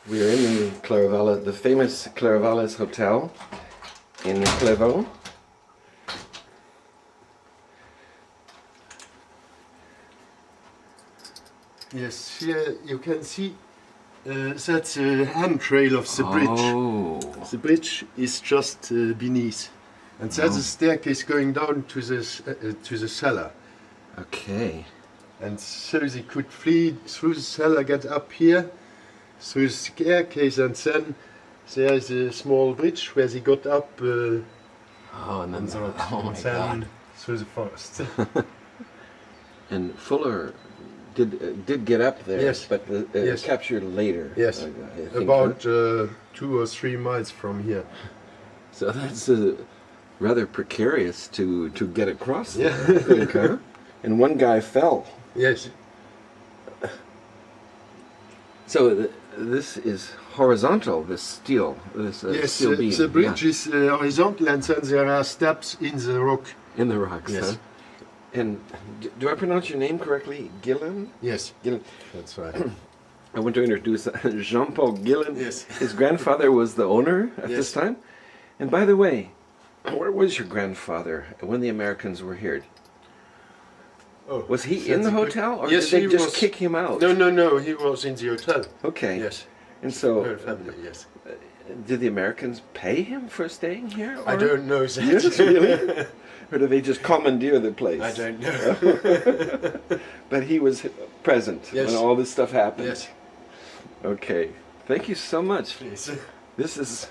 We're in Clairvaux, the famous Clairvaux Hotel in Clairvaux. Yes, here you can see that's a handrail of the bridge. Oh. The bridge is just beneath, and that's a staircase going down to the cellar. Okay. And so they could flee through the cellar, get up here, through the staircase, and then there is a small bridge where they got up Oh, and then, oh my God. through the forest. And Fuller did get up there, Yes. but Yes. captured later. Yes, I think, about 2 or 3 miles from here. So that's rather precarious to get across there, Yeah. I think, huh? And one guy fell. Yes. So this is horizontal, this steel, this Yes, steel beam. the bridge is horizontal, and then there are steps in the rock. In the rocks, Yes. huh? And do I pronounce your name correctly? Gillen? Yes, Gillen. that's right. I want to introduce Jean-Paul Gillen. Yes. His grandfather was the owner at this Yes. time. And by the way, where was your grandfather when the Americans were here? Oh, Was he in the that's a good- hotel, or Yes, did they he just was- kick him out? No, he was in the hotel. Okay. Yes, And so, whole family, yes. did the Americans pay him for staying here? I or- don't know that. Yes, really? Or did they just commandeer the place? I don't know. But he was present Yes. when all this stuff happened. Yes, Okay. Thank you so much. please. This is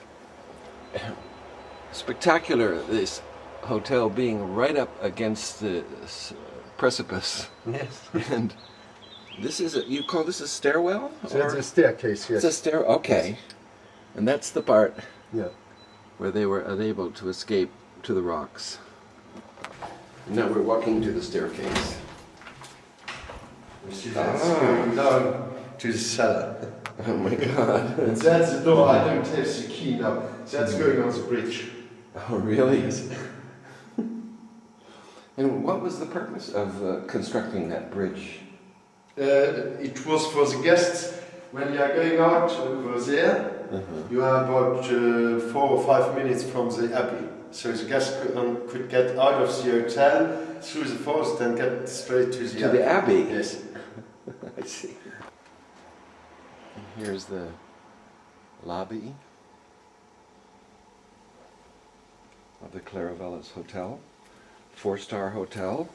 spectacular, this hotel being right up against the precipice. Yes. And this is you call this a stairwell? That's a staircase, yes. It's a stair. Okay. And that's the part Yeah. where they were unable to escape to the rocks. Now we're walking to the staircase. You see that's going down to the cellar. Oh my God. And that's the door. I don't have the key now. That's going on the bridge. Oh really? And what was the purpose of constructing that bridge? It was for the guests. When you are going out over there, you are about 4 or 5 minutes from the abbey. So the guests could get out of the hotel through the forest and get straight to the To the abbey? Yes. I see. Here's the lobby of the Clairvaux Hotel, 4-star hotel.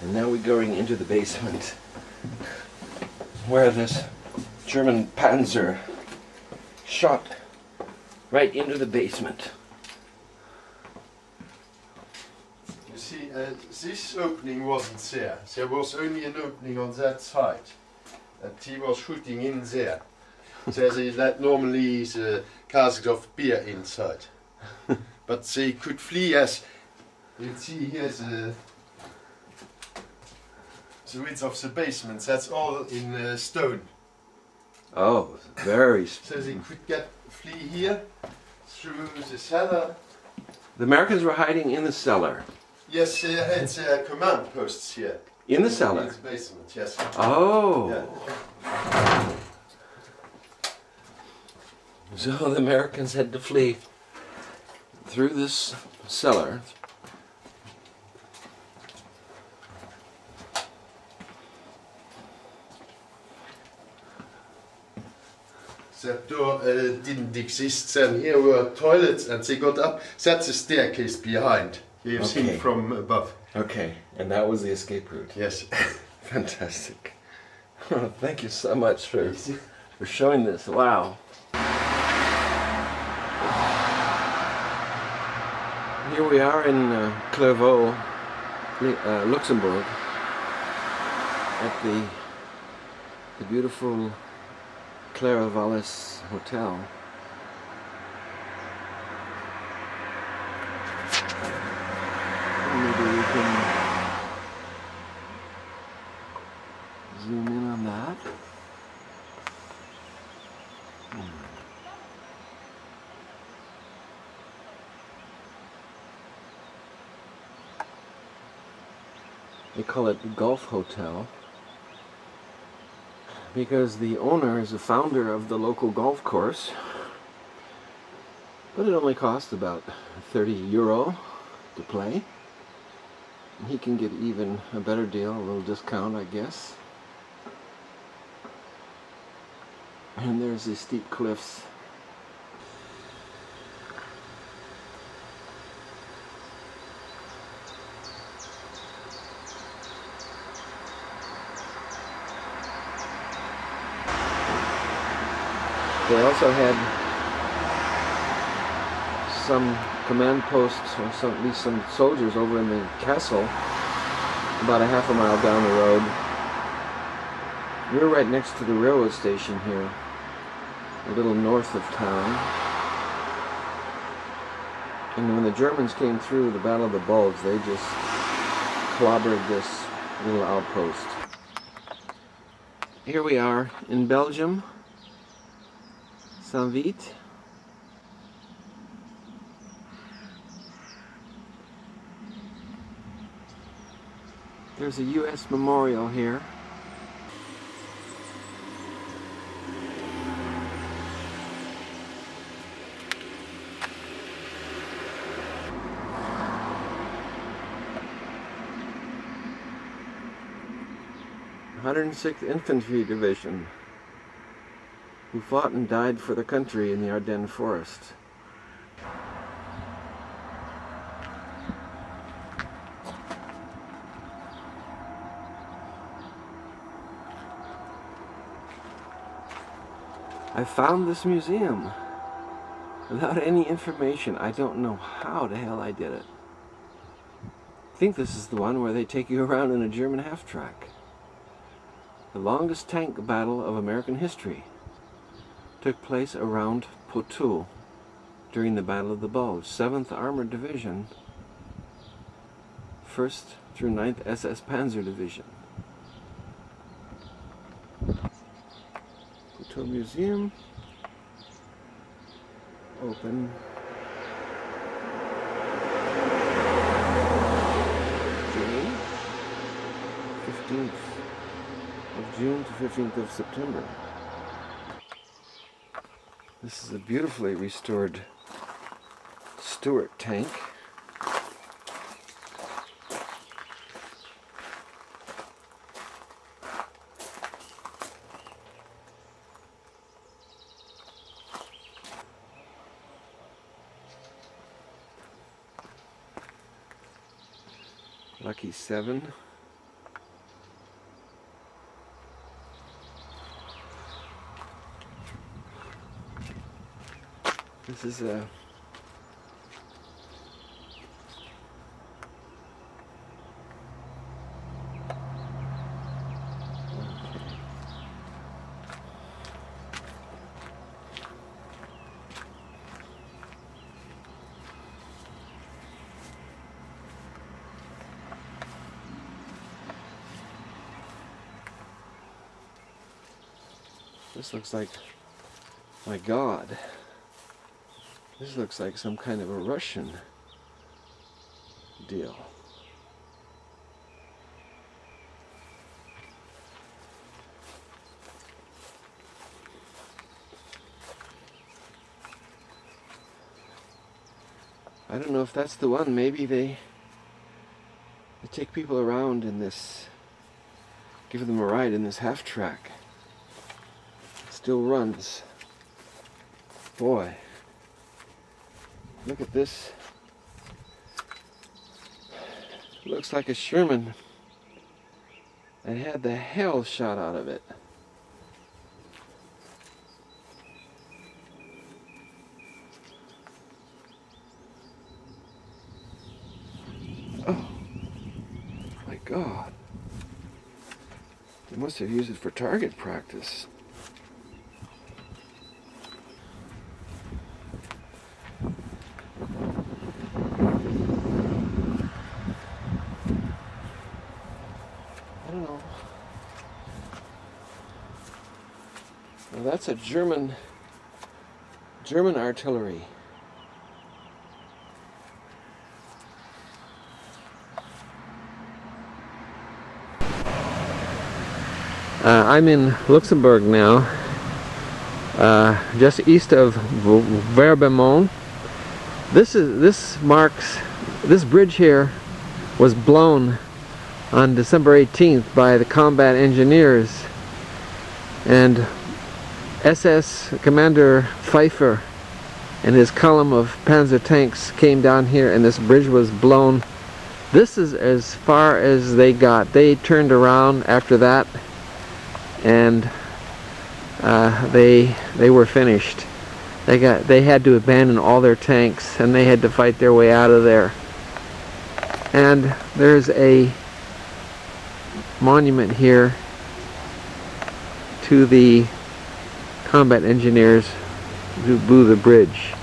And now we're going into the basement where this German Panzer shot right into the basement. You see, this opening wasn't there. There was only an opening on that side. And he was shooting in there. There's that normally is a cask of beer inside. But they could flee as you see here the width of the basement. That's all in stone. Oh, very. So they could flee here through the cellar. The Americans were hiding in the cellar. Yes, they had command posts here. In the cellar? In the basement, yes. Oh. Yeah. So the Americans had to flee through this cellar. That door didn't exist then. Here were toilets and they got up. That's the staircase behind. You've Okay. seen from above. Okay, and that was the escape route. Yes. Fantastic. Oh, thank you so much for showing this. Wow. Here we are in Clairvaux, Luxembourg, at the beautiful Clairvaux Hotel. Maybe we can zoom in on that. They call it the Golf Hotel because the owner is a founder of the local golf course, but it only costs about €30 to play. And he can get even a better deal, a little discount, I guess. And there's these steep cliffs. They also had some command posts, or at least some soldiers over in the castle, about a half a mile down the road. We're right next to the railroad station here, a little north of town. And when the Germans came through the Battle of the Bulge, they just clobbered this little outpost. Here we are in Belgium, Saint-Vite. There's a U.S. memorial here. The 106th Infantry Division, who fought and died for the country in the Ardennes forest. I found this museum without any information. I don't know how the hell I did it. I think this is the one where they take you around in a German half-track. The longest tank battle of American history took place around Poitou during the Battle of the Bulge. 7th Armored Division, 1st through 9th SS Panzer Division. Poitou Museum, open June 15th of June to 15th of September. This is a beautifully restored Stuart tank. Lucky 7. This is a This looks like, my God, this looks like some kind of a Russian deal. I don't know if that's the one. Maybe they take people around in this, give them a ride in this half-track. Still runs. Boy, look at this. Looks like a Sherman that had the hell shot out of it. Oh my God. They must have used it for target practice. I don't know. Well, that's a German artillery. I'm in Luxembourg now, just east of Verbemont. This bridge here was blown on December 18th by the combat engineers, and SS Commander Pfeiffer and his column of panzer tanks came down here, and this bridge was blown. This is as far as they got. They turned around after that, and they were finished. They had to abandon all their tanks, and they had to fight their way out of there. And there's a monument here to the combat engineers who blew the bridge.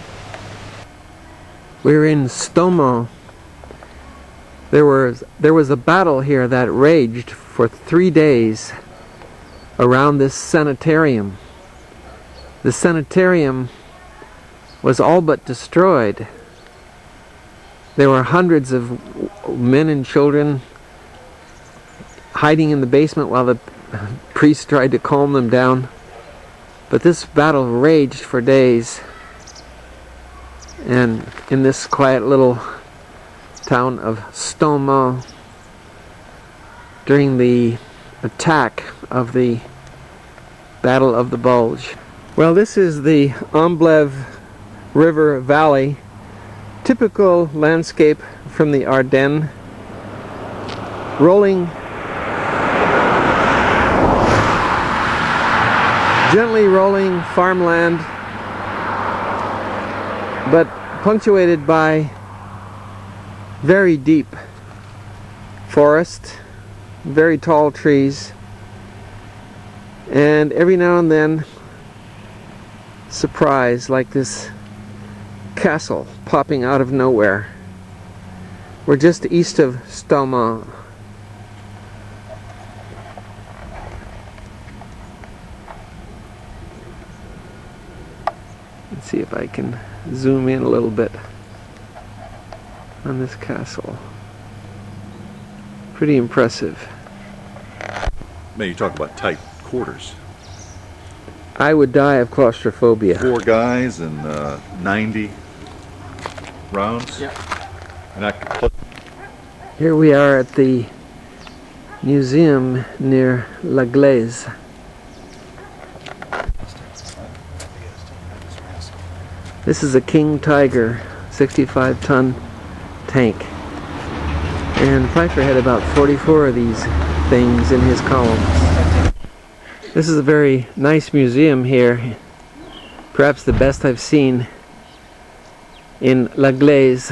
We're in Stomo. There was a battle here that raged for 3 days around this sanitarium. The sanitarium was all but destroyed. There were hundreds of men and children hiding in the basement while the priests tried to calm them down. But this battle raged for days, and in this quiet little town of Stomo, during the attack of the Battle of the Bulge. Well, this is the Amblev River Valley, typical landscape from the Ardennes, rolling, gently rolling farmland, but punctuated by very deep forest, very tall trees, and every now and then surprise like this castle popping out of nowhere. We're just east of Stomo. Let's see if I can zoom in a little bit on this castle. Pretty impressive. Man, you talk about tight quarters. I would die of claustrophobia. 4 guys and 90 rounds. Yeah. And I could Here we are at the museum near La Glaise. This is a King Tiger 65-ton tank, and Pfeiffer had about 44 of these things in his columns. This is a very nice museum here, perhaps the best I've seen in La Glaise.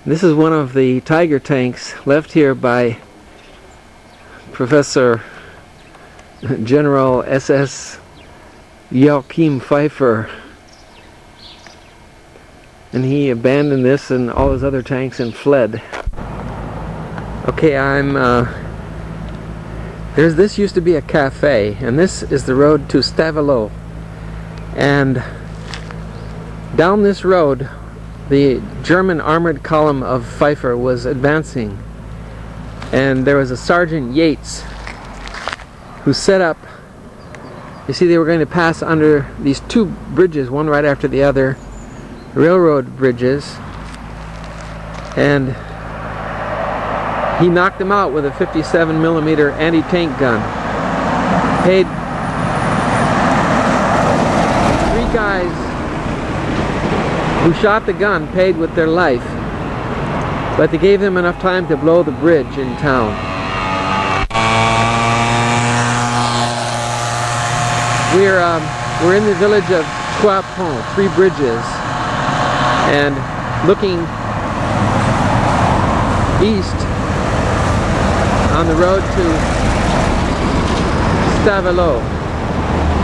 This is one of the Tiger tanks left here by Professor General SS Joachim Pfeiffer, and he abandoned this and all his other tanks and fled. Okay, this used to be a cafe, and this is the road to Stavelot. And down this road, the German armored column of Pfeiffer was advancing, and there was a Sergeant Yates who set up, you see, they were going to pass under these 2 bridges, one right after the other, railroad bridges, and he knocked them out with a 57mm anti-tank gun. Paid 3 guys who shot the gun, paid with their life, but they gave them enough time to blow the bridge in town. We're in the village of Trois Ponts, 3 bridges, and looking east on the road to Stavelot.